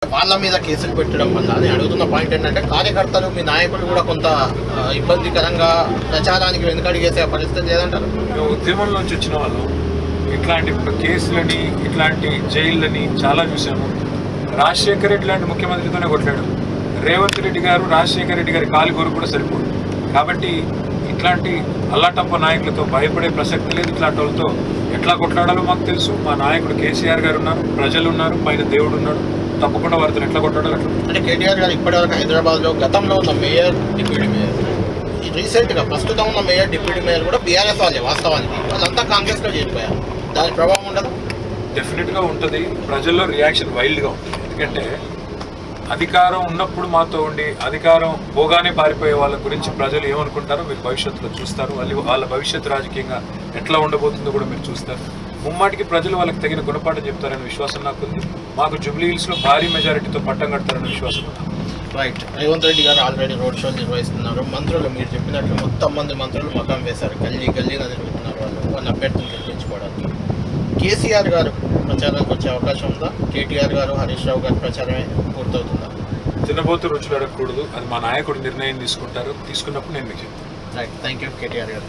వాళ్ళ మీద కేసులు పెట్టడం వల్ల నేను అడుగుతున్న పాయింట్ ఏంటంటే కార్యకర్తలు మీ నాయకులు కూడా కొంత ఇబ్బందికరంగా ప్రచారానికి వెనుకడిగేసే పరిస్థితి లేదంటారు. ఉద్యమం నుంచి వచ్చిన వాళ్ళు ఇట్లాంటి కేసులని ఇట్లాంటి జైళ్ళని చాలా చూసాము. రాజశేఖర రెడ్డి లాంటి ముఖ్యమంత్రితోనే కొట్లాడు. రేవంత్ రెడ్డి గారు రాజశేఖర రెడ్డి గారి కాలి కొరకు కూడా సరిపోదు. కాబట్టి ఇట్లాంటి అల్లాటప్ప నాయకులతో భయపడే ప్రసక్తి లేదు. ఇట్లాంటి వాళ్ళతో ఎట్లా కొట్లాడాలో మాకు తెలుసు. మా నాయకుడు కేసీఆర్ గారు ఉన్నారు, ప్రజలు ఉన్నారు, పైన దేవుడు ఉన్నాడు. తప్పకుండా వారితో ఎట్లా కొట్టాడాలి అట్లా. అంటే కేటీఆర్ గారు ఇప్పటివరకు హైదరాబాద్లో గతంలో ఉన్న మేయర్, డిప్యూటీ మేయర్, రీసెంట్గా ప్రస్తుతం ఉన్న మేయర్, డిప్యూటీ మేయర్ కూడా బీఆర్ఎస్ వాళ్ళే. వాస్తవానికి వాళ్ళంతా కాంగ్రెస్లో చేరిపోయారు. దాని ప్రభావం ఉండదు? డెఫినెట్గా ఉంటుంది. ప్రజల్లో రియాక్షన్ వైల్డ్గా ఉంటుంది. ఎందుకంటే అధికారం ఉన్నప్పుడు మాతో ఉండి అధికారం పోగానే పారిపోయే వాళ్ళ గురించి ప్రజలు ఏమనుకుంటారో మీరు భవిష్యత్తులో చూస్తారు. వాళ్ళ భవిష్యత్తు రాజకీయంగా ఎట్లా ఉండబోతుందో కూడా మీరు చూస్తారు. ముమ్మాటికి ప్రజలు వాళ్ళకి తగిన గుణపాఠం చెప్తారనే విశ్వాసం నాకుంది. మాకు జూబ్లీ హిల్స్లో భారీ మెజారిటీతో పట్టం కడతారనే విశ్వాసం ఉంది. రైట్. రేవంత్ రెడ్డి గారు ఆల్రెడీ రోడ్ షోలు నిర్వహిస్తున్నారు. మంత్రులు మీరు చెప్పినట్లు మొత్తం మంది మంత్రులు మకాం వేశారు. గల్లీగా తిరుగుతున్నారు వాళ్ళ అభ్యర్థులు గెలిపించుకోవడానికి. కేసీఆర్ గారు ప్రచారానికి వచ్చే అవకాశం ఉందా? కేటీఆర్ గారు, హరీష్ రావు గారి ప్రచారమే పూర్తవుతుందా? తినబోతు రుచులు అడగకూడదు. అది మా నాయకుడు నిర్ణయం తీసుకుంటారు. తీసుకున్నప్పుడు నేను మీకు చెప్తాను. రైట్. థ్యాంక్ యూ కేటీఆర్ గారు.